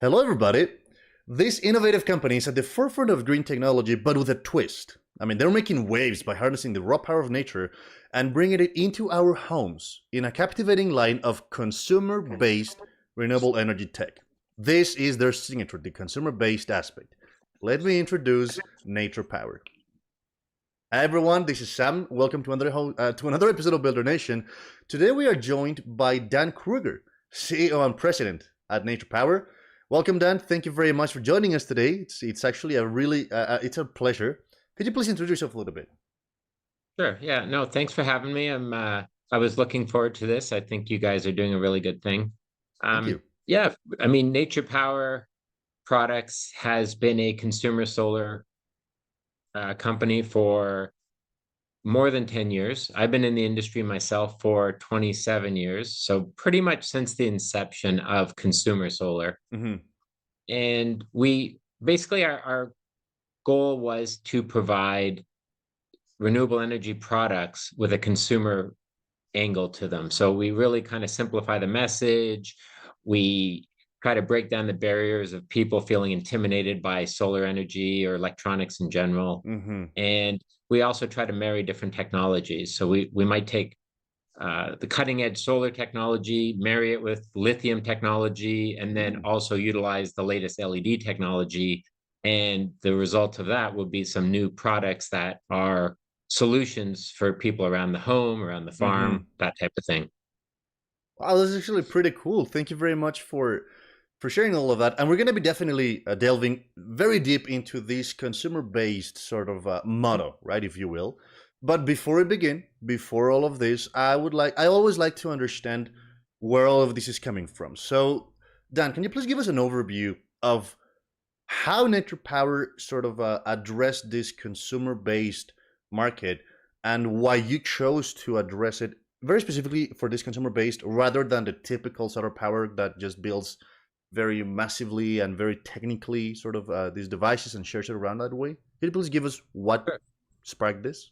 Hello, everybody. This innovative company is at the forefront of green technology, but with a twist. I mean, they're making waves by harnessing the raw power of nature and bringing it into our homes in a captivating line of consumer-based renewable energy tech. This is their signature, the consumer-based aspect. Let me introduce Nature Power. Hi everyone, this is Sam. Welcome to another episode of Builder Nation. Today we are joined by Dan Kruger, CEO and President at Nature Power. Welcome, Dan. Thank you very much for joining us today. It's actually it's a pleasure. Could you please introduce yourself a little bit? Sure. Yeah. No, thanks for having me. I was looking forward to this. I think you guys are doing a really good thing. Thank you. Yeah, I mean, Nature Power Products has been a consumer solar company for more than 10 years. I've been in the industry myself for 27 years, so pretty much since the inception of consumer solar. Mm-hmm. And we basically our goal was to provide renewable energy products with a consumer angle to them. So we really kind of simplify the message. We try to break down the barriers of people feeling intimidated by solar energy or electronics in general. Mm-hmm. And we also try to marry different technologies. So we might take the cutting edge solar technology, marry it with lithium technology, and then also utilize the latest LED technology. And the result of that will be some new products that are solutions for people around the home, around the Mm-hmm. farm, that type of thing. Wow, this is actually pretty cool. Thank you very much for sharing all of that. And we're going to be definitely delving very deep into this consumer-based sort of motto, right, if you will. But before we begin, before all of this, I always like to understand where all of this is coming from. So, Dan, can you please give us an overview of how Nature Power sort of addressed this consumer-based market and why you chose to address it very specifically for this consumer-based rather than the typical solar power that just builds very massively and very technically sort of these devices and shares it around that way? Can you please give us what Sure. sparked this?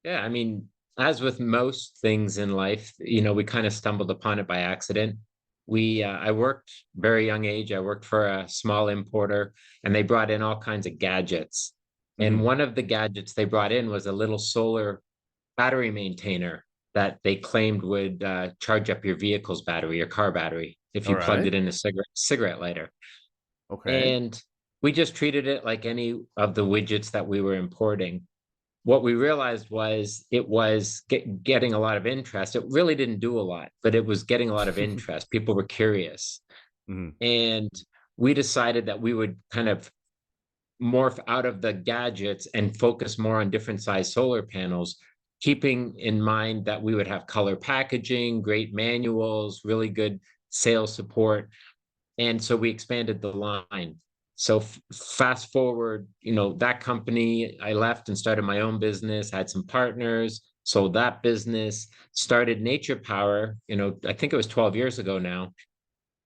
Yeah, I mean, as with most things in life, we kind of stumbled upon it by accident. I worked very young age. I worked for a small importer, and they brought in all kinds of gadgets. Mm-hmm. And one of the gadgets they brought in was a little solar battery maintainer that they claimed would charge up your vehicle's battery, your car battery, if All you plugged right. it in a cigarette lighter. Okay. And we just treated it like any of the widgets that we were importing. What we realized was it was getting a lot of interest. It really didn't do a lot, but it was getting a lot of interest. People were curious. Mm-hmm. And we decided that we would kind of morph out of the gadgets and focus more on different size solar panels, keeping in mind that we would have color packaging, great manuals, really good sales support. And so we expanded the line. So fast forward, that company, I left and started my own business, had some partners, sold that business, started Nature Power, I think it was 12 years ago now.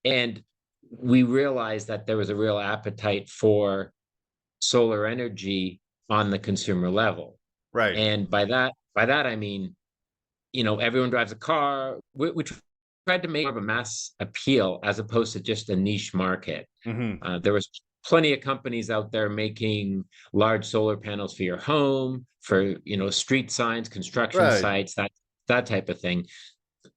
And we realized that there was a real appetite for solar energy on the consumer level. Right. And by that I mean, everyone drives a car. We tried to make more of a mass appeal as opposed to just a niche market. Mm-hmm. There was plenty of companies out there making large solar panels for your home, for street signs, construction Right. sites, that type of thing.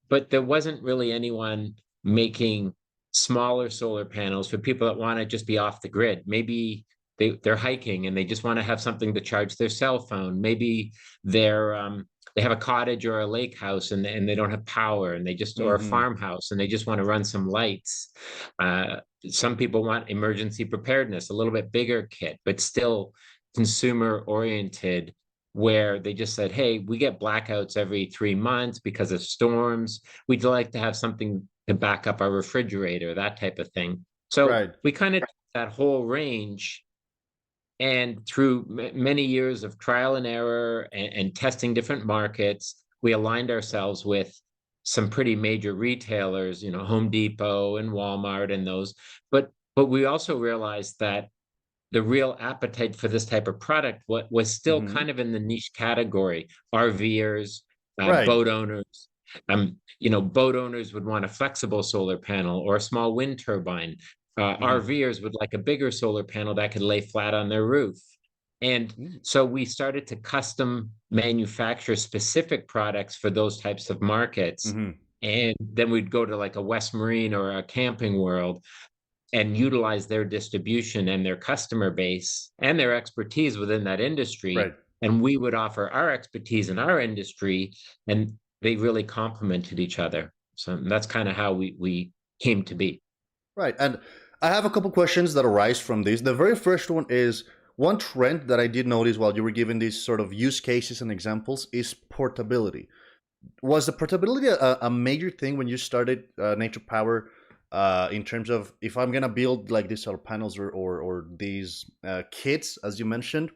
But there wasn't really anyone making smaller solar panels for people that want to just be off the grid. Maybe they're hiking and they just want to have something to charge their cell phone. Maybe they have a cottage or a lake house and they don't have power and or a Mm-hmm. farmhouse and they just want to run some lights. Some people want emergency preparedness, a little bit bigger kit, but still consumer oriented, where they just said, hey, we get blackouts every 3 months because of storms. We'd like to have something to back up our refrigerator, that type of thing. So Right. we kind of that whole range. And through many years of trial and error and testing different markets, we aligned ourselves with some pretty major retailers, Home Depot and Walmart and those. But we also realized that the real appetite for this type of product was still Mm-hmm. kind of in the niche category. RVers, Right. boat owners. Boat owners would want a flexible solar panel or a small wind turbine. Hmm. RVers would like a bigger solar panel that could lay flat on their roof. And so we started to custom manufacture specific products for those types of markets. Hmm. And then we'd go to like a West Marine or a Camping World and utilize their distribution and their customer base and their expertise within that industry. Right. And we would offer our expertise in our industry, and they really complemented each other. So that's kind of how we came to be. Right. And I have a couple questions that arise from this. The very first one is one trend that I did notice while you were giving these sort of use cases and examples is portability. Was the portability a major thing when you started Nature Power in terms of if I'm gonna build like these solar panels or these kits, as you mentioned,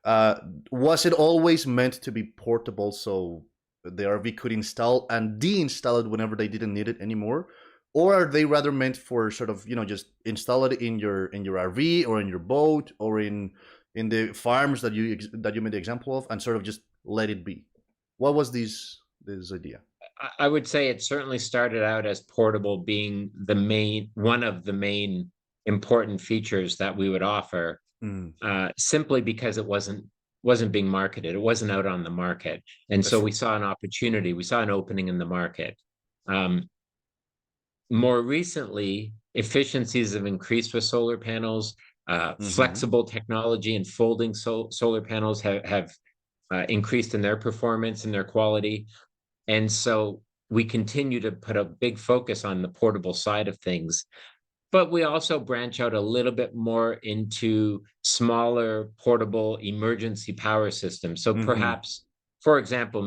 uh, was it always meant to be portable so the RV could install and deinstall it whenever they didn't need it anymore? Or are they rather meant for sort of, just install it in your RV or in your boat or in the farms that you made the example of and sort of just let it be? What was this idea? I would say it certainly started out as portable being one of the main important features that we would offer, Mm, simply because it wasn't being marketed. It wasn't out on the market. And that's so we true. saw an opportunity, we saw an opening in the market. Um, More recently, efficiencies have increased with solar panels. Mm-hmm. Flexible technology and folding solar panels have increased in their performance and their quality. And so we continue to put a big focus on the portable side of things. But we also branch out a little bit more into smaller portable emergency power systems. So Mm-hmm. perhaps, for example,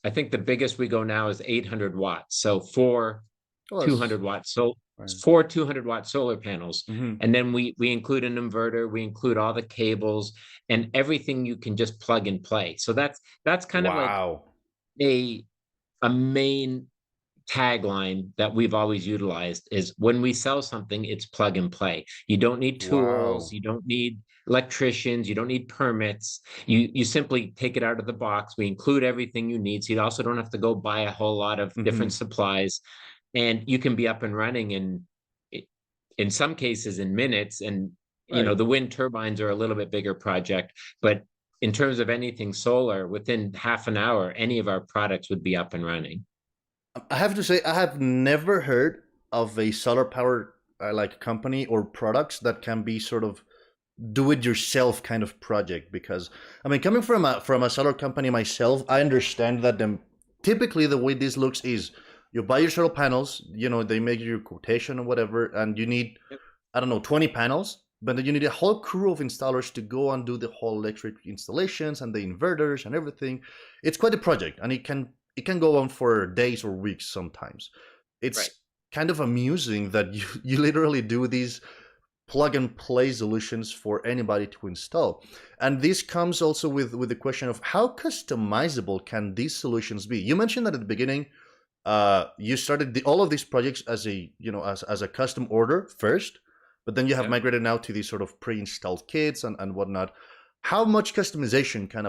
I think the biggest we go now is 800 watts. So Oh, that's 200 watts. So right. 4 200-watt solar panels. Mm-hmm. And then we include an inverter, we include all the cables and everything you can just plug and play. So that's kind of like Wow. a a main tagline that we've always utilized is when we sell something, it's plug and play. You don't need tools, Wow. you don't need electricians, you don't need permits. You simply take it out of the box. We include everything you need. So you also don't have to go buy a whole lot of Mm-hmm. different supplies. And you can be up and running in some cases in minutes. And Right. the wind turbines are a little bit bigger project, but in terms of anything solar, within half an hour, any of our products would be up and running. I have to say, I have never heard of a solar power like company or products that can be sort of do it yourself kind of project. Because I mean, coming from a solar company myself, I understand that typically the way this looks is you buy your solar panels, they make your quotation or whatever, and you need, I don't know, 20 panels, but then you need a whole crew of installers to go and do the whole electric installations and the inverters and everything. It's quite a project, and it can go on for days or weeks sometimes. Right. It's kind of amusing that you literally do these plug and play solutions for anybody to install. And this comes also with the question of how customizable can these solutions be? You mentioned that at the beginning, you started all of these projects as a as a custom order first, but then you have Yeah. migrated now to these sort of pre-installed kits and whatnot. How much customization can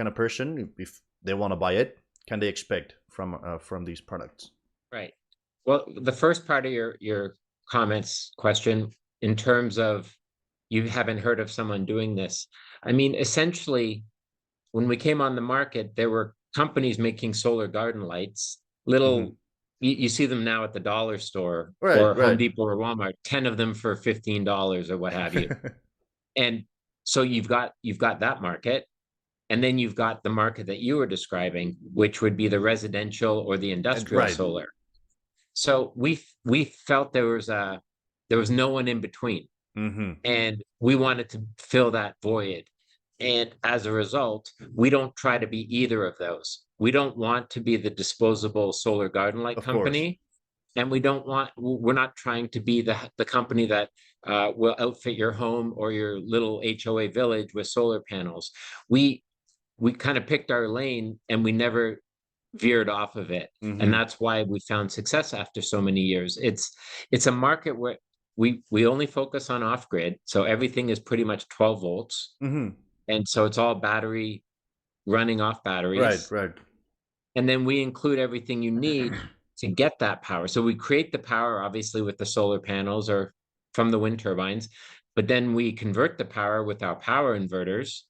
a person, if they want to buy it, can they expect from these products? Right. Well, the first part of your comments question, in terms of you haven't heard of someone doing this. I mean, essentially, when we came on the market, there were companies making solar garden lights, Hmm. little, you see them now at the dollar store Right, or Home right. Depot or Walmart, 10 of them for $15 or what have you. And so you've got that market. And then you've got the market that you were describing, which would be the residential or the And industrial right. solar. So we felt there was no one in between, Hmm. and we wanted to fill that void. And as a result, we don't try to be either of those. We don't want to be the disposable solar garden light Of course. company, and we're not trying to be the company that will outfit your home or your little HOA village with solar panels. We kind of picked our lane, and we never veered off of it. And Hmm. that's why we found success after so many years. It's a market where we only focus on off grid. So everything is pretty much 12 volts. Hmm. And so it's all battery running off Right, batteries. right. And then we include everything you need to get that power. So we create the power, obviously, with the solar panels or from the wind turbines, but then we convert the power with our power inverters.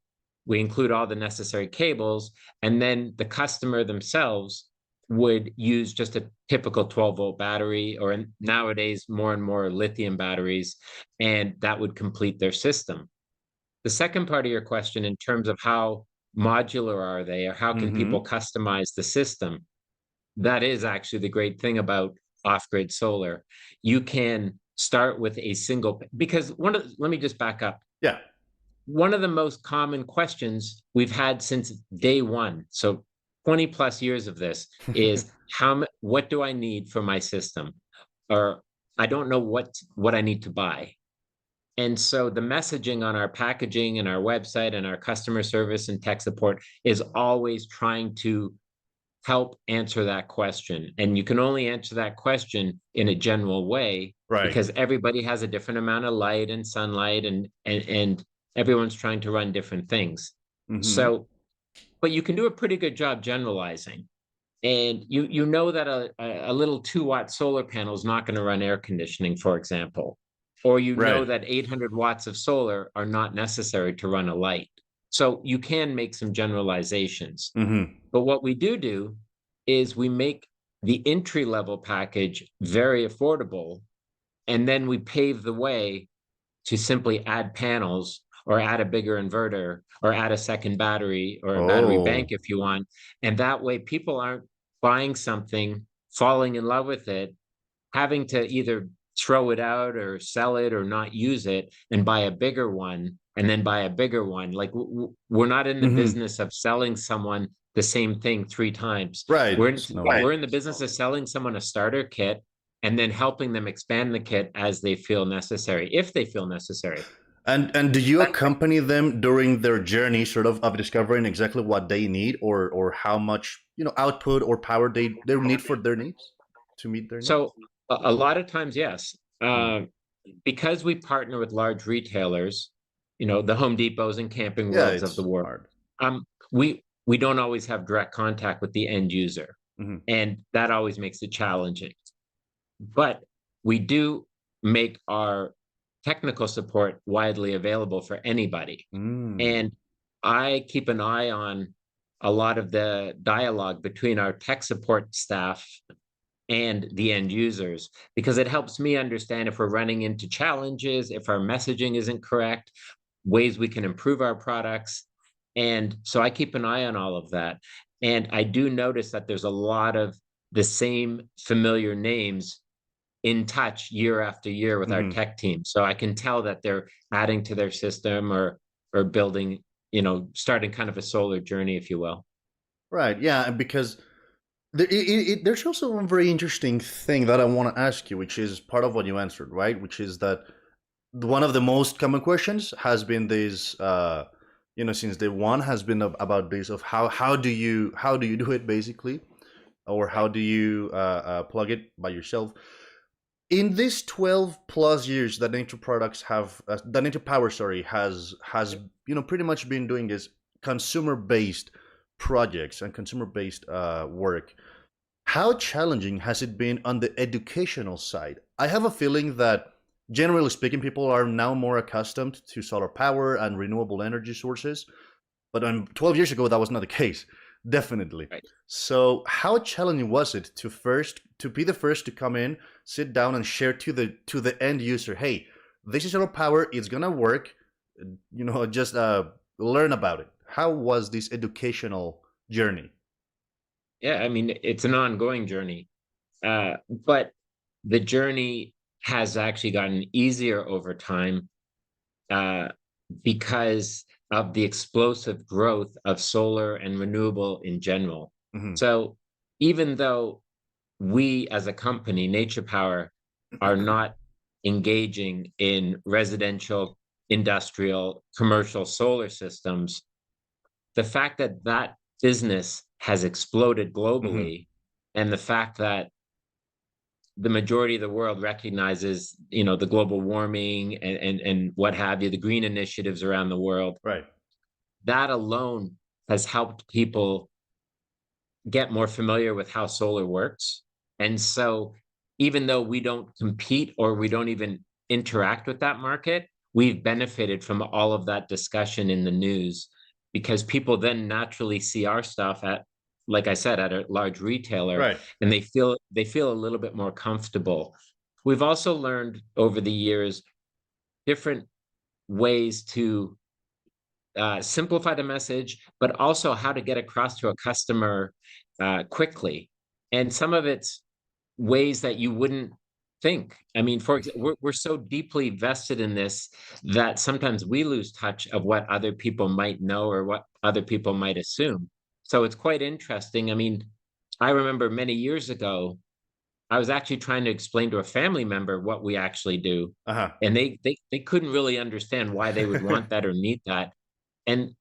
We include all the necessary cables, and then the customer themselves would use just a typical 12-volt battery, or nowadays more and more lithium batteries, and that would complete their system. The second part of your question, in terms of how modular are they, or how can people Mm-hmm. customize the system, that is actually the great thing about off-grid solar. You can start with a single, because let me just back up. Yeah. One of the most common questions we've had since day one, so 20 plus years of this, is what do I need for my system? Or I don't know what I need to buy. And so the messaging on our packaging and our website and our customer service and tech support is always trying to help answer that question. And you can only answer that question in a general way, Right. because everybody has a different amount of light and sunlight, and everyone's trying to run different things. Mm-hmm. So, but you can do a pretty good job generalizing. And you know that a little 2-watt solar panel is not going to run air conditioning, for example. Or you know Right. that 800 watts of solar are not necessary to run a light. So you can make some generalizations. Mm-hmm. But what we do is we make the entry level package very affordable, and then we pave the way to simply add panels, or add a bigger inverter, or add a second battery, or a battery bank Oh. if you want. And that way people aren't buying something, falling in love with it, having to either throw it out or sell it or not use it, and buy a bigger one, and then buy a bigger one. Like, we're not in the Mm-hmm. business of selling someone the same thing 3 times. Right. We're in, No. we're in the business of selling someone a starter kit, and then helping them expand the kit as they feel necessary, if they feel necessary. And do you accompany them during their journey, sort of discovering exactly what they need, or how much output or power they need for their needs to meet their needs? So a lot of times, yes. Mm. Because we partner with large retailers, the Home Depots and Camping Yeah, Worlds of the it's world, hard. we don't always have direct contact with the end user, Mm-hmm. and that always makes it challenging. But we do make our technical support widely available for anybody. Mm. And I keep an eye on a lot of the dialogue between our tech support staff and the end users, because it helps me understand if we're running into challenges, if our messaging isn't correct, ways we can improve our products. And so I keep an eye on all of that. And I do notice that there's a lot of the same familiar names in touch year after year with our Mm-hmm. tech team. So I can tell that they're adding to their system, or building, starting kind of a solar journey, if you will. Right. Yeah, and because there's also one very interesting thing that I want to ask you, which is part of what you answered, right? Which is that one of the most common questions has been this, since day one, has been about this of how do you do it basically, or how do you plug it by yourself. In these 12 plus years that Nature Products have, that Nature Power, sorry, has pretty much been doing is consumer based projects and consumer based work. How challenging has it been on the educational side? I have a feeling that, generally speaking, people are now more accustomed to solar power and renewable energy sources. But 12 years ago, that was not the case, definitely. Right. So, how challenging was it to be the first to come in, sit down, and share to the end user, hey, this is solar power, it's gonna work, just learn about it. How was this educational journey? Yeah, I mean, it's an ongoing journey. But the journey has actually gotten easier over time, uh, because of the explosive growth of solar and renewable in general. Hmm. So even though we as a company, Nature Power, are not engaging in residential, industrial, commercial solar systems, the fact that that business has exploded Hmm. globally, and the fact that the majority of the world recognizes, the global warming and what have you, the green initiatives around the world, Right. that alone has helped people get more familiar with how solar works. And so even though we don't compete or we don't even interact with that market, we've benefited from all of that discussion in the news because people then naturally see our stuff at, like I said, at a large retailer, Right. and they feel a little bit more comfortable. We've also learned over the years different ways to simplify the message, but also how to get across to a customer quickly. And some of it's ways that you wouldn't think. I mean, for example, we're so deeply vested in this that sometimes we lose touch of what other people might know or what other people might assume. So it's quite interesting. I mean, I remember many years ago, I was actually trying to explain to a family member what we actually do, Uh and they couldn't really understand why they would huh. want that or need that. And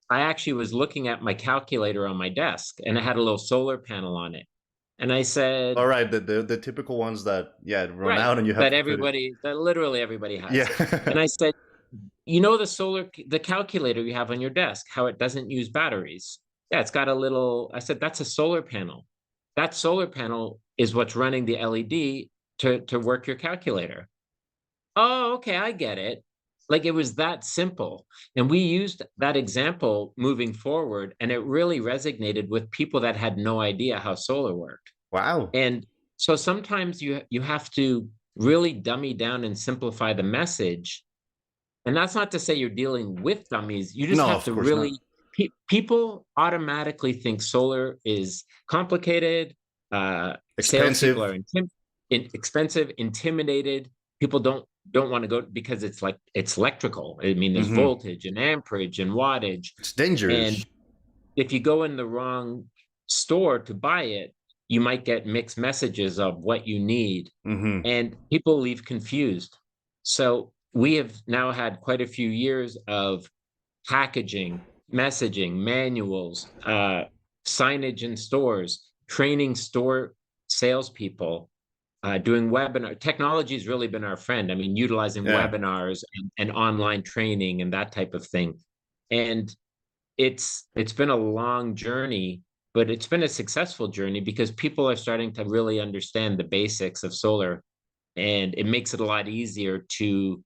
I actually was looking at my calculator on my desk, and it had a little solar panel on it. And I All said, right, the typical ones that run right, out and you have that to fit it. literally everybody has. Yeah. And I said, the calculator you have on your desk, how it doesn't use batteries. Yeah, it's got a little, I said, that's a solar panel. That solar panel is what's running the LED to work your calculator. Oh, okay, I get it. Like, it was that simple. And we used that example moving forward, and it really resonated with people that had no idea how solar worked. Wow. And so sometimes you have to really dummy down and simplify the message. And that's not to say you're dealing with dummies. You just No, have of to course not. really people automatically think solar is complicated. Salespeople Expensive. are expensive, intimidated. People don't want to go because it's like it's electrical. I mean, there's Hmm. voltage and amperage and wattage. It's dangerous. And if you go in the wrong store to buy it, you might get mixed messages of what you need, Hmm. and people leave confused. So we have now had quite a few years of packaging, messaging, manuals, signage in stores, training store salespeople, doing webinar. Technology has really been our friend. I mean, utilizing Yeah. webinars and online training and that type of thing. And it's been a long journey, but it's been a successful journey because people are starting to really understand the basics of solar, and it makes it a lot easier to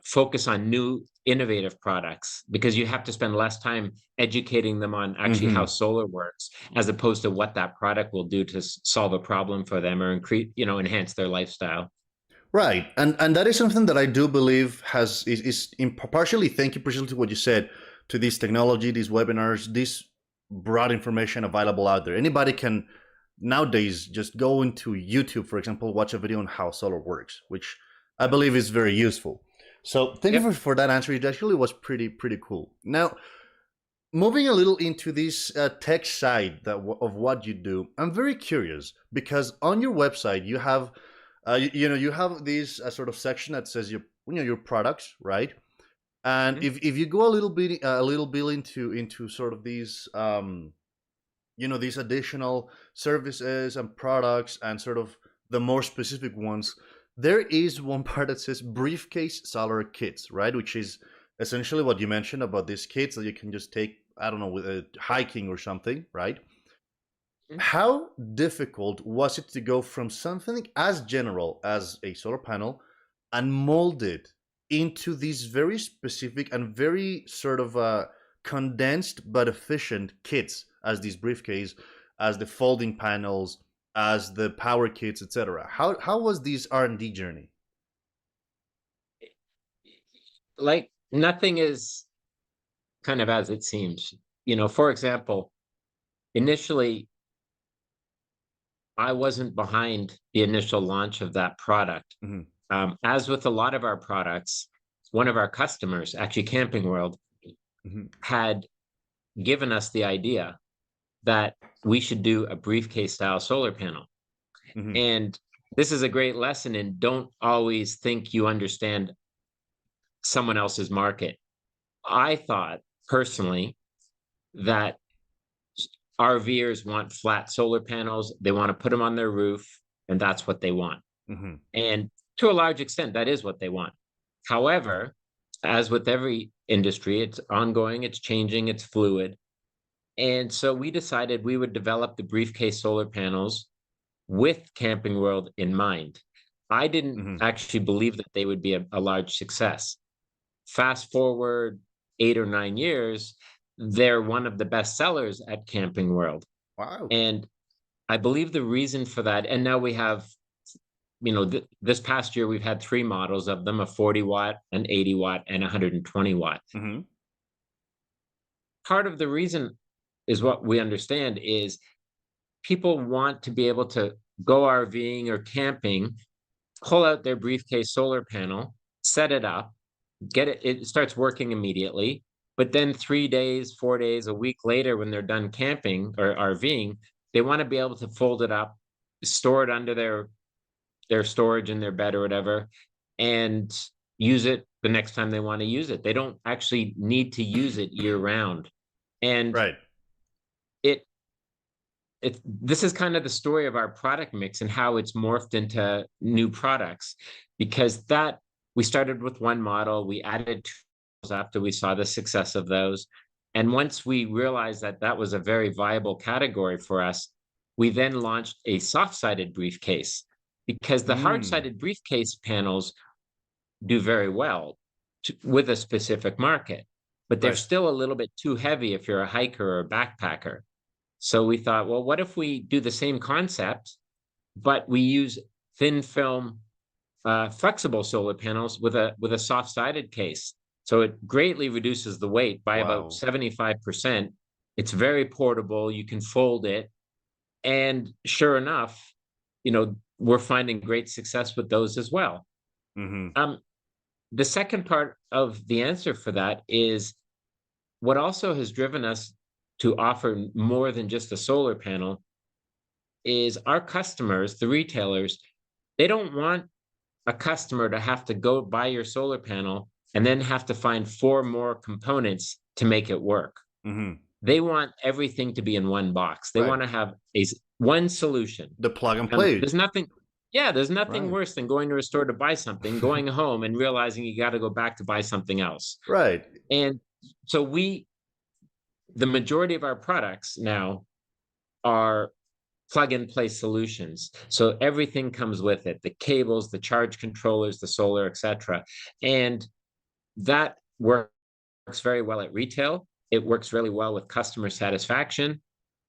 focus on new innovative products because you have to spend less time educating them on actually how Hmm. solar works as opposed to what that product will do to solve a problem for them or increase, enhance their lifestyle. Right, and that is something that I do believe is partially, thank you partially to what you said, to this technology, these webinars, this broad information available out there. Anybody can nowadays just go into YouTube, for example, watch a video on how solar works, which I believe is very useful. So thank you Yep. for that answer. It actually was pretty cool. Now, moving a little into this tech side of what you do, I'm very curious because on your website you have, you have this sort of section that says your products, right? And Mhm. if you go a little bit into sort of these these additional services and products and sort of the more specific ones, there is one part that says briefcase solar kits, right? Which is essentially what you mentioned about these kits that you can just take, I don't know, with a hiking or something, right? Mhm. How difficult was it to go from something as general as a solar panel and mold it into these very specific and very sort of condensed but efficient kits, as these briefcase, as the folding panels, as the power kits, etc.? How was this R&D journey? Like, nothing is kind of as it seems. For example, initially I wasn't behind the initial launch of that product. Hmm. As with a lot of our products, one of our customers, actually Camping World, Hmm. had given us the idea that we should do a briefcase style solar panel. Hmm. And this is a great lesson in don't always think you understand someone else's market. I thought personally that RVers want flat solar panels, they want to put them on their roof, and that's what they want. Hmm. And to a large extent, that is what they want. However, as with every industry, it's ongoing, it's changing, it's fluid. And so we decided we would develop the briefcase solar panels with Camping World in mind. I didn't Hmm. actually believe that they would be a large success. Fast forward 8 or 9 years, they're one of the best sellers at Camping World. Wow. And I believe the reason for that, and now we have, this past year, we've had three models of them: a 40 watt, an 80 watt, and 120 watt. Hmm. Part of the reason is what we understand is people want to be able to go RVing or camping, pull out their briefcase solar panel, set it up, it starts working immediately. But then 3 days, 4 days, a week later, when they're done camping or RVing, they want to be able to fold it up, store it under their storage in their bed or whatever, and use it the next time they want to use it. They don't actually need to use it year round. And Right. it this is kind of the story of our product mix and how it's morphed into new products, because that we started with one model, we added two after we saw the success of those. And once we realized that that was a very viable category for us, we then launched a soft-sided briefcase, because the Mm. hard-sided briefcase panels do very well with a specific market, but they're Right. still a little bit too heavy if you're a hiker or a backpacker. So we thought, well, what if we do the same concept, but we use thin film flexible solar panels with a soft-sided case. So it greatly reduces the weight by about Wow. 75%. It's very portable. You can fold it. And sure enough, we're finding great success with those as well. Hmm. Um, the second part of the answer for that is what also has driven us to offer more than just a solar panel is our customers, the retailers, they don't want a customer to have to go buy your solar panel and then have to find four more components to make it work. Hmm. They want everything to be in one box. They Right. want to have one solution. The plug and play. There's nothing Right. worse than going to a store to buy something, going home and realizing you got to go back to buy something else. Right. And so the majority of our products now are plug and play solutions. So everything comes with it: the cables, the charge controllers, the solar, etc. And that works very well at retail. It works really well with customer satisfaction.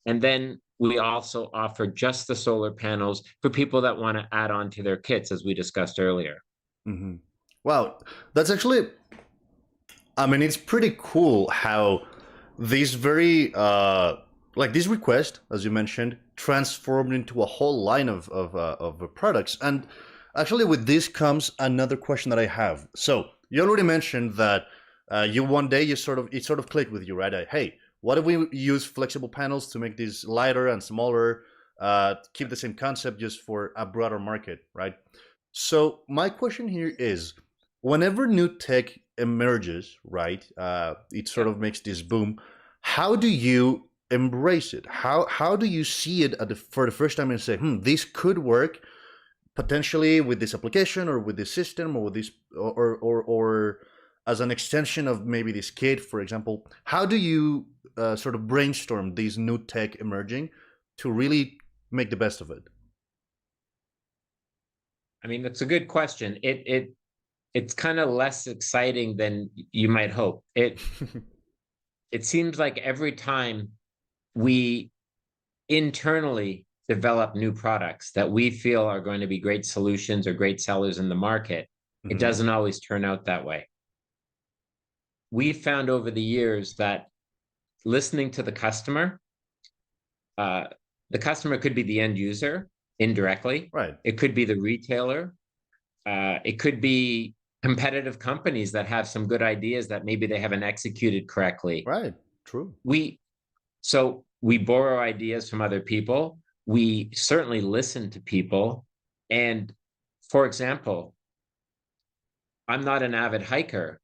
And then we also offer just the solar panels for people that want to add on to their kits, as we discussed earlier. Hmm. Wow. That's actually, I mean, it's pretty cool how this very like this request, as you mentioned, transformed into a whole line of products. And actually, with this comes another question that I have. So you already mentioned that you one day it sort of clicked with you, right? Hey, what if we use flexible panels to make these lighter and smaller, keep the same concept just for a broader market, right? So my question here is, whenever new tech emerges, right, it sort Yep. of makes this boom. How do you embrace it? How do you see it for the first time and say, this could work potentially with this application or with this system or with this or as an extension of maybe this kit, for example? How do you sort of brainstorm these new tech emerging to really make the best of it? I mean, that's a good question. It's kind of less exciting than you might hope. It seems like every time we internally develop new products that we feel are going to be great solutions or great sellers in the market, it Hmm. doesn't always turn out that way. We found over the years that listening to uh, the customer could be the end user indirectly. Right. It could be the retailer. It could be competitive companies that have some good ideas that maybe they haven't executed correctly. Right. True. We So we borrow ideas from other people. We certainly listen to people. And for example, I'm not an avid hiker,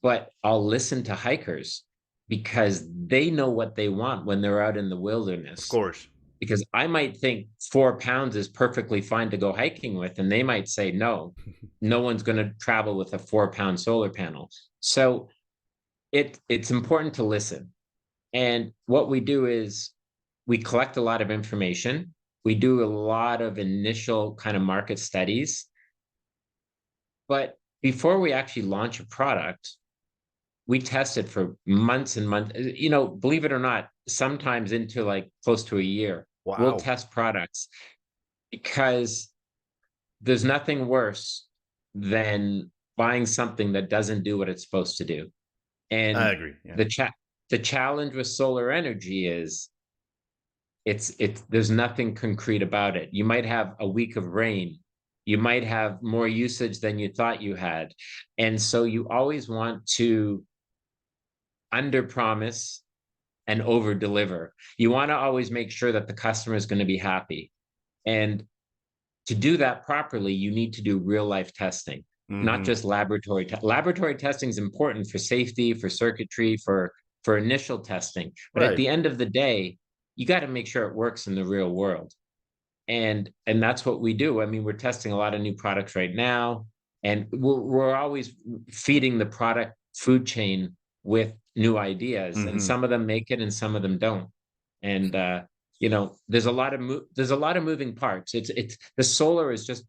but I'll listen to hikers because they know what they want when they're out in the Of wilderness. course. Because I might think 4 pounds is perfectly fine to go hiking with, and they might say, no, no one's going to travel with a 4 pound solar panel. So it's important to listen. And what we do is we collect a lot of information. We do a lot of initial kind of market studies, but before we actually launch a product, we test it for months and months. Believe it or not, sometimes into like close to a year, we'll Wow. test products because there's nothing worse than buying something that doesn't do what it's supposed to do. I And agree. Yeah. the challenge with solar energy is it's there's nothing concrete about it. You might have a week of rain. You might have more usage than you thought you had. And so you always want to under promise and over deliver. You want to always make sure that the customer is going to be happy. And to do that properly, you need to do real life testing, not Hmm. just laboratory testing is important for safety, for circuitry, for initial testing. But at Right. the end of the day, you got to make sure it works in the real world. And that's what we do. I mean, we're testing a lot of new products right now, and we're always feeding the product food chain with new ideas, and Hmm. some of them make it and some of them don't. And there's a lot of moving parts. It's the solar is just,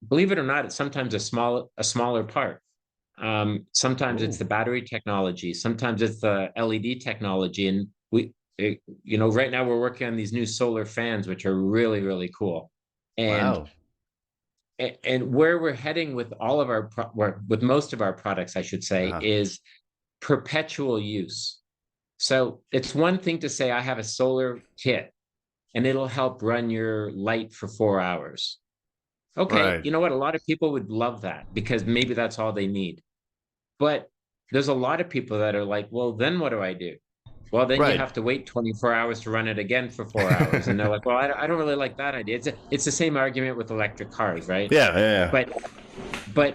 believe it or not, it's sometimes a smaller part. Sometimes it's Oh, the battery technology, sometimes it's the LED technology, and right now we're working on these new solar fans, which are really, really cool. And wow. and where we're heading with all of with most of our products, I should say, Uh-huh. is perpetual use. So it's one thing to say, I have a solar kit and it'll help run your light for 4 hours. Okay, Right. you know what? A lot of people would love that because maybe that's all they need. But there's a lot of people that are like, well, then what do I do? Well, then you Right. have to wait 24 hours to run it again for 4 hours. And they're like, well, I don't really like that idea. It's the same argument with electric cars, right? Yeah, yeah, But but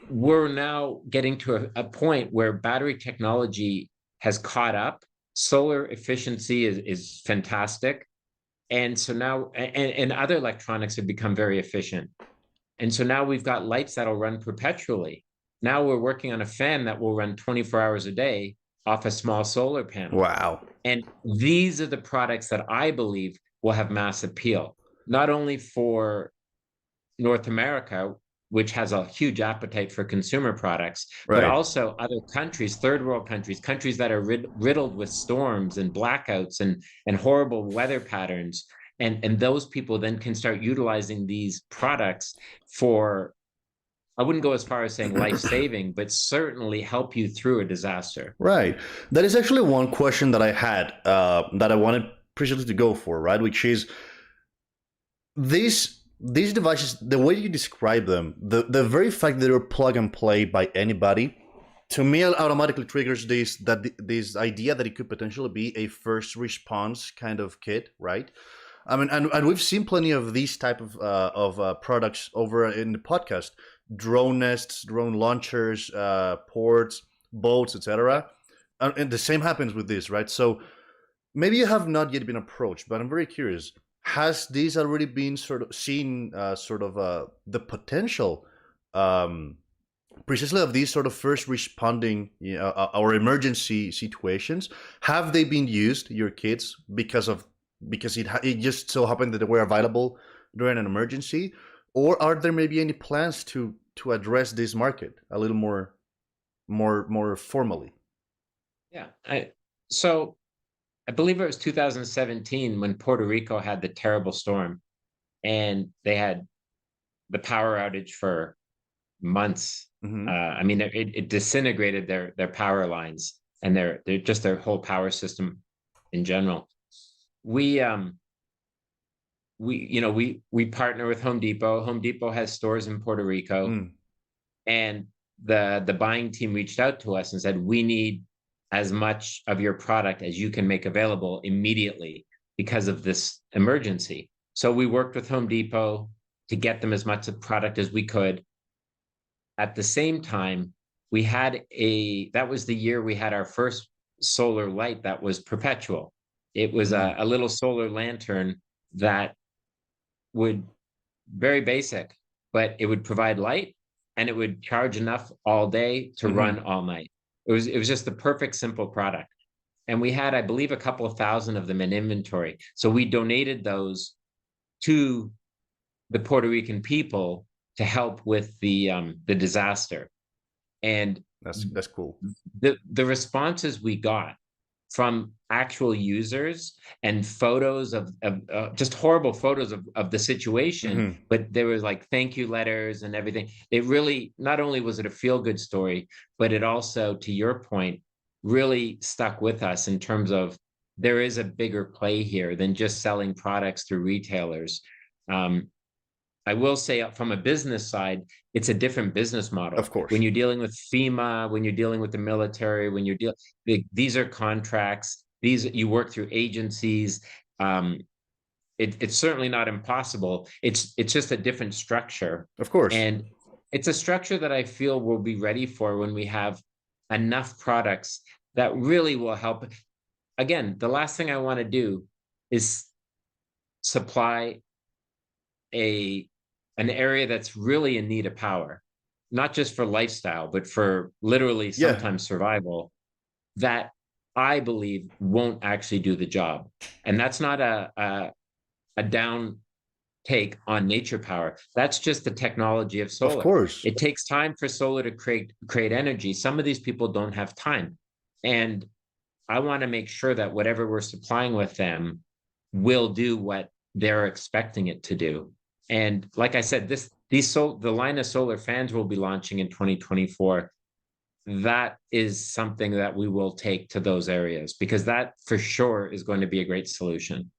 we're now getting to a point where battery technology has caught up. Solar efficiency is fantastic. And so now, and other electronics have become very efficient. And so now we've got lights that'll run perpetually. Now we're working on a fan that will run 24 hours a day off a small solar yeah. panel. Wow. And these are the products that I believe will have mass appeal, not only for North America, which has a huge appetite for consumer products, but Right. also other countries, third world countries, countries that are riddled with storms and blackouts and horrible weather patterns. And those people then can start utilizing these products for, I wouldn't go as far as saying life saving, but certainly help you through a disaster. Right. That is actually one question that I had that I wanted previously to go for, right? Which is these devices, the way you describe them, the very fact that they're plug and play by anybody, to me automatically triggers this idea that it could potentially be a first response kind of kit, right? I mean, and we've seen plenty of these type of products over in the podcast: drone nests, drone launchers, ports, boats, etc. And the same happens with this, right? So maybe you have not yet been approached, but I'm very curious. Has this already been sort of seen, the potential, um, precisely of these sort of first responding, or emergency situations? Have they been used, your kits, because it just so happened that they were available during an emergency, or are there maybe any plans to address this market a little more formally? Yeah. So I believe it was 2017 when Puerto Rico had the terrible storm and they had the power outage for months. Hmm. I mean, it disintegrated their power lines and their whole power system in general. We we partner with Home Depot. Home Depot has stores in Puerto Rico, Mm. and the buying team reached out to us and said, we need as much of your product as you can make available immediately because of this emergency. So we worked with Home Depot to get them as much of product as we could. At the same time, that was the year we had our first solar light that was perpetual. It was Mm. a little solar lantern that would, very basic, but it would provide light and it would charge enough all day to run Hmm. all night. It was just the perfect simple product. And we had, I believe, a couple of thousand of them in inventory. So we donated those to the Puerto Rican people to help with the disaster. And That's cool. the responses we got from actual users and photos of just horrible photos of the situation, but there was like thank you letters and everything. It really, not only was it a feel good story, but it also, to your point, really stuck with us in terms of there is a bigger play here than just selling products through retailers. I will say from a business side, it's a different business model. Of course. When you're dealing with FEMA, when you're dealing with the military, when you're these are contracts. These you work through agencies. It's certainly not impossible. It's just a different structure. Of course. And it's a structure that I feel we'll be ready for when we have enough products that really will help. Again, the last thing I want to do is supply an area that's really in need of power, not just for lifestyle, but for literally sometimes survival, that I believe won't actually do the job. And that's not a down take on nature power. That's just the technology of solar. Of course. It takes time for solar to create energy. Some of these people don't have time. And I want to make sure that whatever we're supplying with them will do what they're expecting it to do. And like I said, the line of solar fans we'll be launching in 2024, that is something that we will take to those areas, because that for sure is going to be a great solution.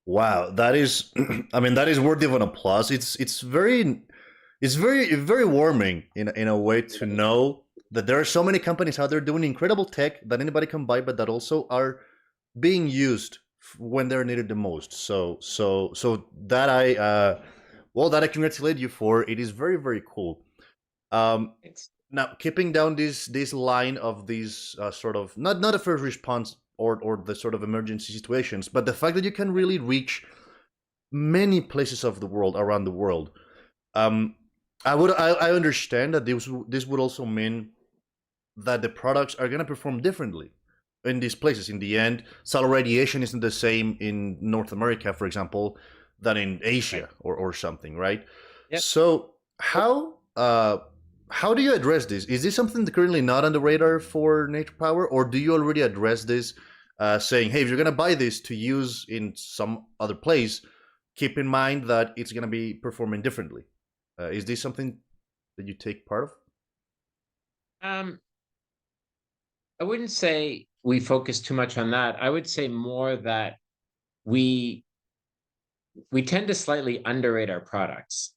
Wow, that is, I mean, that is worthy of an applause. It's very warming in a way to know that there are so many companies out there doing incredible tech that anybody can buy, but that also are being used when they're needed the most. So that I congratulate you for. It is very, very cool. Now, keeping down this line of these sort of not a first response or the sort of emergency situations, but the fact that you can really reach many places of the world, around the world. I understand that this would also mean that the products are going to perform differently in these places. In the end, solar radiation isn't the same in North America, for example, than in Asia or something, right? Yep. So how do you address this? Is this something that currently not on the radar for Nature Power, or do you already address this, saying, hey, if you're going to buy this to use in some other place, keep in mind that it's going to be performing differently? Is this something that you take part of? I wouldn't say we focus too much on that. I would say more that we tend to slightly underrate our products.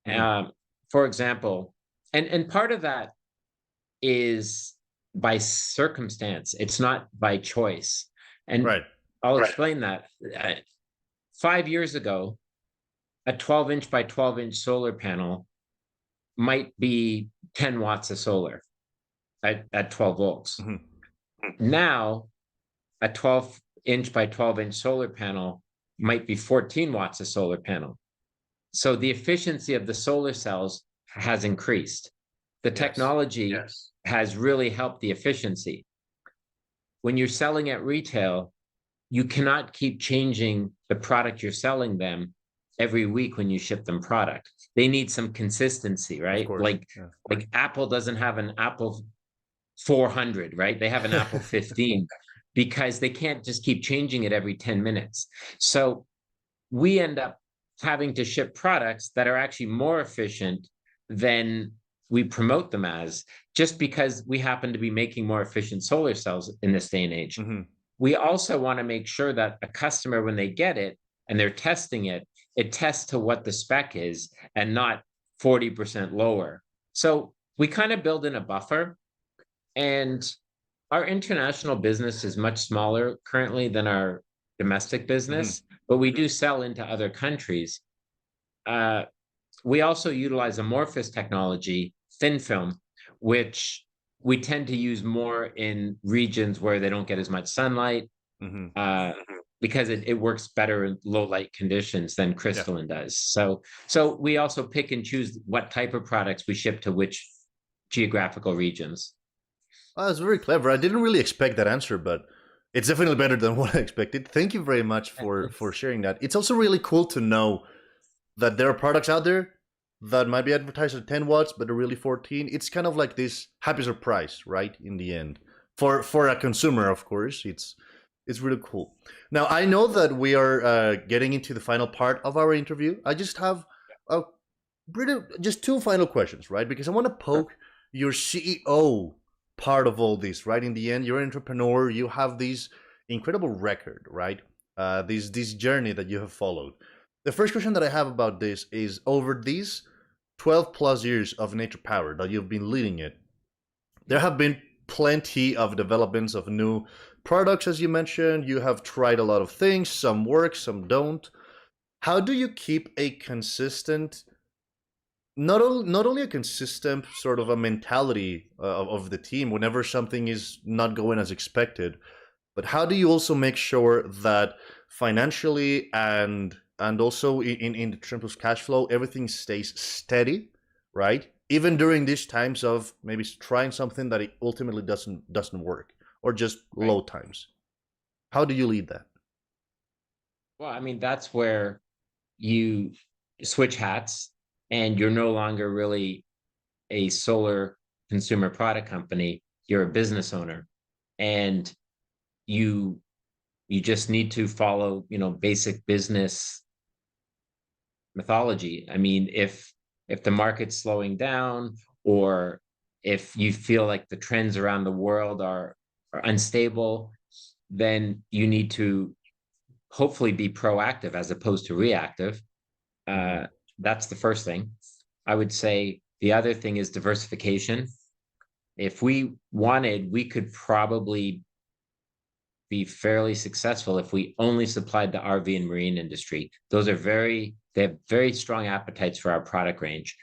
For example, and part of that is by circumstance. It's not by choice. And I'll explain that. 5 years ago, a 12-inch by 12-inch solar panel might be 10 watts of solar at 12 volts. Now, a 12-inch by 12-inch solar panel might be 14 watts of solar panel. So the efficiency of the solar cells has increased. The technology has really helped the efficiency. When you're selling at retail, you cannot keep changing the product you're selling them every week when you ship them product. They need some consistency, right? Like Apple doesn't have an Apple 400, right? They have an Apple 15 because they can't just keep changing it every 10 minutes. So we end up having to ship products that are actually more efficient than we promote them as, just because we happen to be making more efficient solar cells in this day and age. We also want to make sure that a customer, when they get it and they're testing it, it tests to what the spec is and not 40% lower. So we kind of build in a buffer. And our international business is much smaller currently than our domestic business, but we do sell into other countries. We also utilize amorphous technology, thin film, which we tend to use more in regions where they don't get as much sunlight, because it works better in low light conditions than crystalline does. So we also pick and choose what type of products we ship to which geographical regions. Oh, that's very clever. I didn't really expect that answer, but It's definitely better than what I expected. Thank you very much for It's sharing that. It's also really cool to know that there are products out there that might be advertised at 10 watts, but are really 14. It's kind of like this happy surprise, right? In the end, for a consumer, of course, it's really cool. Now I know that we are getting into the final part of our interview. I just have a just two final questions, right? Because I want to poke your CEO part of all this, right? In the end, you're an entrepreneur. You have this incredible record, right? This journey that you have followed. The first question that I have about this is over these 12 plus years of Nature Power that you've been leading it, there have been plenty of developments of new products, as you mentioned. You have tried a lot of things, some work, some don't. How do you keep a consistent, not only a consistent sort of a mentality of the team whenever something is not going as expected, but how do you also make sure that financially and also in the terms of cash flow everything stays steady, right? Even during these times of maybe trying something that it ultimately doesn't work, or just right. low times. How do you lead that? Well, I mean, that's where you switch hats and you're no longer really a solar consumer product company. You're a business owner, and you you just need to follow, basic business mythology. I mean, if the market's slowing down, or if you feel like the trends around the world are unstable, then you need to hopefully be proactive as opposed to reactive. Mm-hmm. Uh, that's the first thing. I would say the other thing is diversification. If we wanted, we could probably be fairly successful if we only supplied the RV and marine industry. They have very strong appetites for our product range,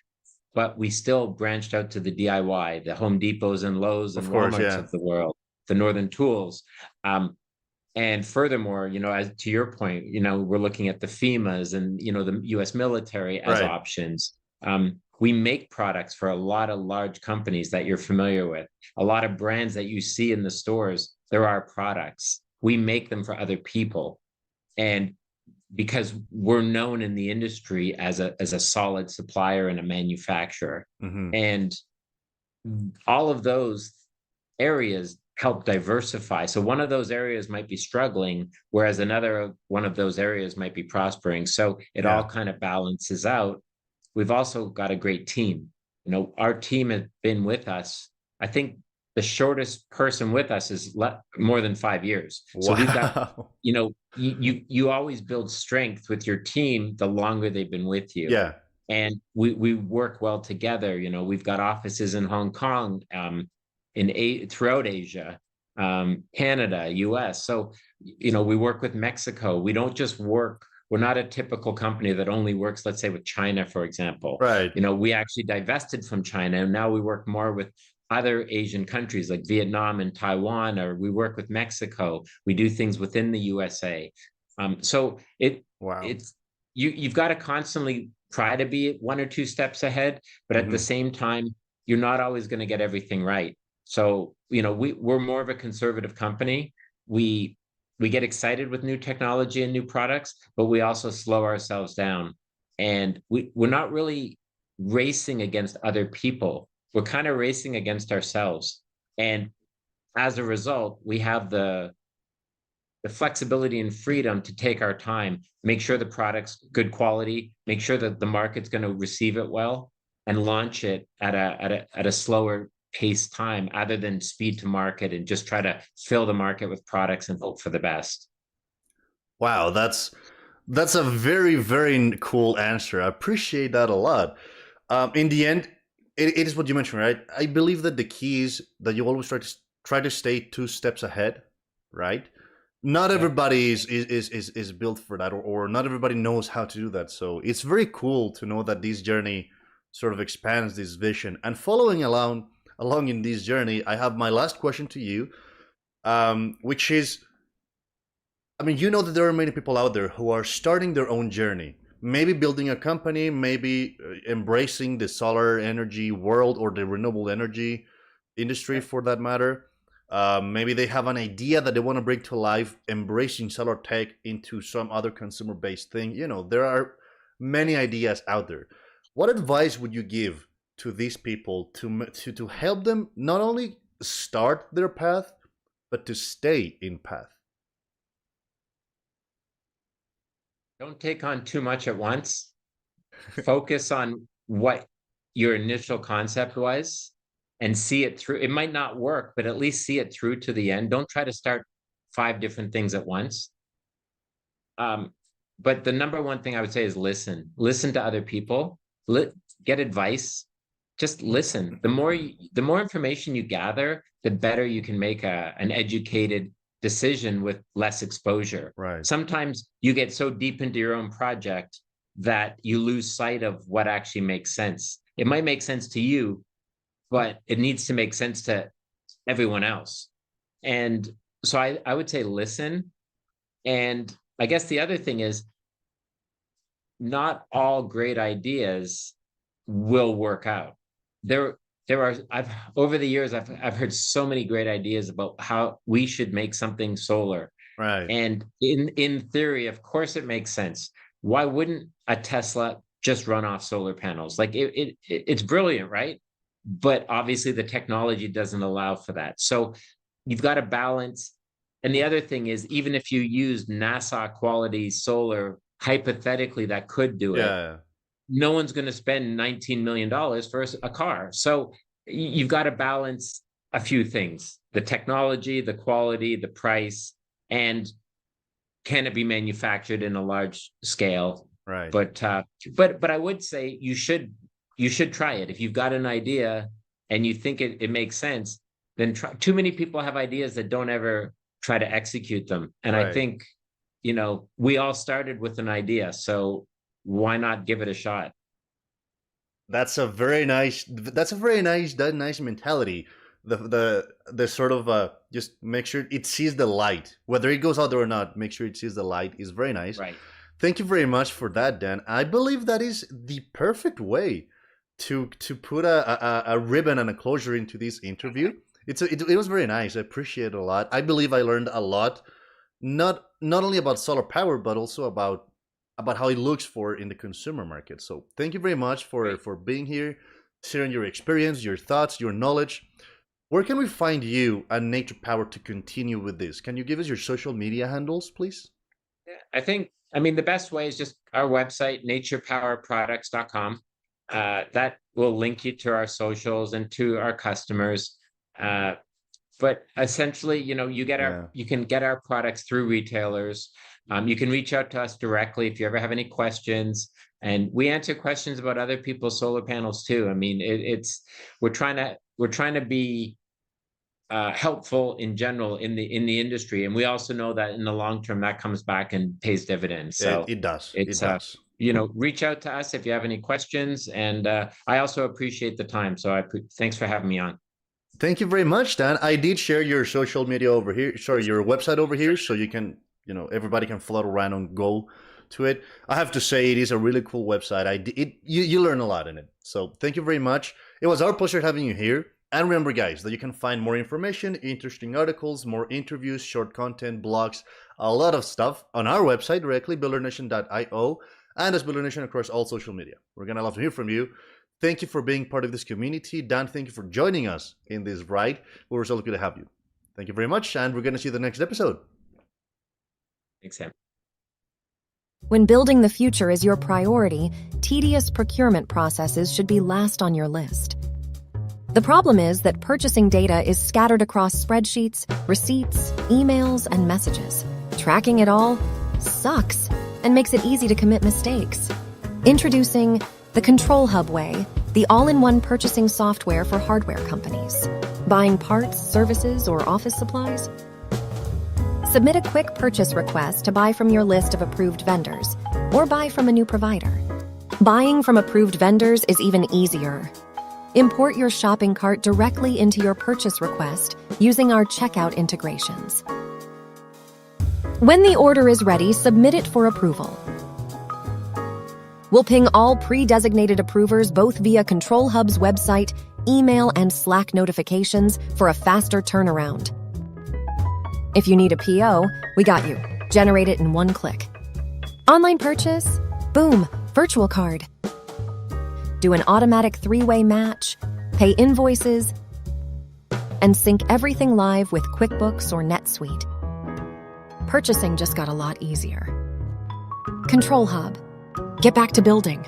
but we still branched out to the DIY, the Home Depots and Lowe's and Of course, Walmarts yeah. of the world, the Northern Tools. And furthermore, as to your point, we're looking at the FEMAs and, the US military as Right. options. We make products for a lot of large companies that you're familiar with. A lot of brands that you see in the stores, there are products. We make them for other people. And because we're known in the industry as a solid supplier and a manufacturer. Mm-hmm. And all of those areas help diversify. So one of those areas might be struggling, whereas another one of those areas might be prospering. So it all Yeah. kind of balances out. We've also got a great team. Our team has been with us. I think the shortest person with us is more than 5 years. So we've got, Wow. you always build strength with your team the longer they've been with you. Yeah. And we work well together. We've got offices in Hong Kong, throughout Asia, Canada, US. So, we work with Mexico. We don't just work. We're not a typical company that only works, let's say, with China, for example. Right. We actually divested from China, and now we work more with other Asian countries like Vietnam and Taiwan, or we work with Mexico. We do things within the USA. So Wow. it's you've got to constantly try to be one or two steps ahead, but at the Mm-hmm. same time, you're not always going to get everything right. So, we're more of a conservative company. We get excited with new technology and new products, but we also slow ourselves down. And we're not really racing against other people. We're kind of racing against ourselves. And as a result, we have the flexibility and freedom to take our time, make sure the product's good quality, make sure that the market's going to receive it well, and launch it at a slower pace time, other than speed to market and just try to fill the market with products and hope for the best. Wow, that's a very cool answer. I appreciate that a lot. In the end, it is what you mentioned, right? I believe that the key is that you always try to stay two steps ahead, right? Not Yeah. everybody is built for that, or not everybody knows how to do that. So it's very cool to know that this journey sort of expands this vision. And following along in this journey, I have my last question to you, which is, I mean, you know that there are many people out there who are starting their own journey, maybe building a company, maybe embracing the solar energy world or the renewable energy industry Yeah. for that matter. Maybe they have an idea that they want to bring to life, embracing solar tech into some other consumer-based thing. There are many ideas out there. What advice would you give to these people to help them not only start their path, but to stay in path? Don't take on too much at once. Focus on what your initial concept was and see it through. It might not work, but at least see it through to the end. Don't try to start 5 different things at once. But the number one thing I would say is listen. Listen to other people. Get advice. Just listen. The more information you gather, the better you can make an educated decision with less exposure. Right. Sometimes you get so deep into your own project that you lose sight of what actually makes sense. It might make sense to you, but it needs to make sense to everyone else. And so I would say listen. And I guess the other thing is, not all great ideas will work out. Over the years, I've heard so many great ideas about how we should make something solar. Right. And in theory, of course, it makes sense. Why wouldn't a Tesla just run off solar panels? Like it's brilliant, right? But obviously the technology doesn't allow for that. So you've got to balance. And the other thing is, even if you used NASA quality solar, hypothetically, that could do it. Yeah. No one's going to spend $19 million for a car. So you've got to balance a few things: the technology, the quality, the price, and can it be manufactured in a large scale? Right. But I would say you should try it. If you've got an idea and you think it makes sense, then try. Too many people have ideas that don't ever try to execute them. And Right. I think, we all started with an idea, so why not give it a shot? That's a very nice mentality. The sort of just make sure it sees the light, whether it goes out there or not. Make sure it sees the light is very nice. Right. Thank you very much for that, Dan. I believe that is the perfect way to put a ribbon and a closure into this interview. It was very nice. I appreciate it a lot. I believe I learned a lot, not only about solar power, but also about how it looks in the consumer market. So thank you very much for being here, sharing your experience, your thoughts, your knowledge. Where can we find you at Nature Power to continue with this? Can you give us your social media handles, please? I mean, the best way is just our website, naturepowerproducts.com. That will link you to our socials and to our customers. But essentially, you can get our products through retailers. You can reach out to us directly if you ever have any questions, and we answer questions about other people's solar panels too. I mean, we're trying to be helpful in general in the industry, and we also know that in the long term that comes back and pays dividends. So it does. Reach out to us if you have any questions, and I also appreciate the time. So thanks for having me on. Thank you very much, Dan. I did share your social media over here. Sorry, your website over here, so you can, everybody can float around and go to it. I have to say, it is a really cool website. You learn a lot in it. So thank you very much. It was our pleasure having you here. And remember, guys, that you can find more information, interesting articles, more interviews, short content, blogs, a lot of stuff on our website directly, buildernation.io, and as Builder Nation across all social media. We're going to love to hear from you. Thank you for being part of this community. Dan, thank you for joining us in this ride. We're so lucky to have you. Thank you very much, and we're going to see you in the next episode. Thanks, Sam. When building the future is your priority, tedious procurement processes should be last on your list. The problem is that purchasing data is scattered across spreadsheets, receipts, emails, and messages. Tracking it all sucks and makes it easy to commit mistakes. Introducing the Control Hub Way, the all-in-one purchasing software for hardware companies. Buying parts, services, or office supplies? Submit a quick purchase request to buy from your list of approved vendors, or buy from a new provider. Buying from approved vendors is even easier. Import your shopping cart directly into your purchase request using our checkout integrations. When the order is ready, submit it for approval. We'll ping all pre-designated approvers both via Control Hub's website, email, and Slack notifications for a faster turnaround. If you need a PO, we got you. Generate it in one click. Online purchase? Boom, virtual card. Do an automatic 3-way match, pay invoices, and sync everything live with QuickBooks or NetSuite. Purchasing just got a lot easier. Control Hub. Get back to building.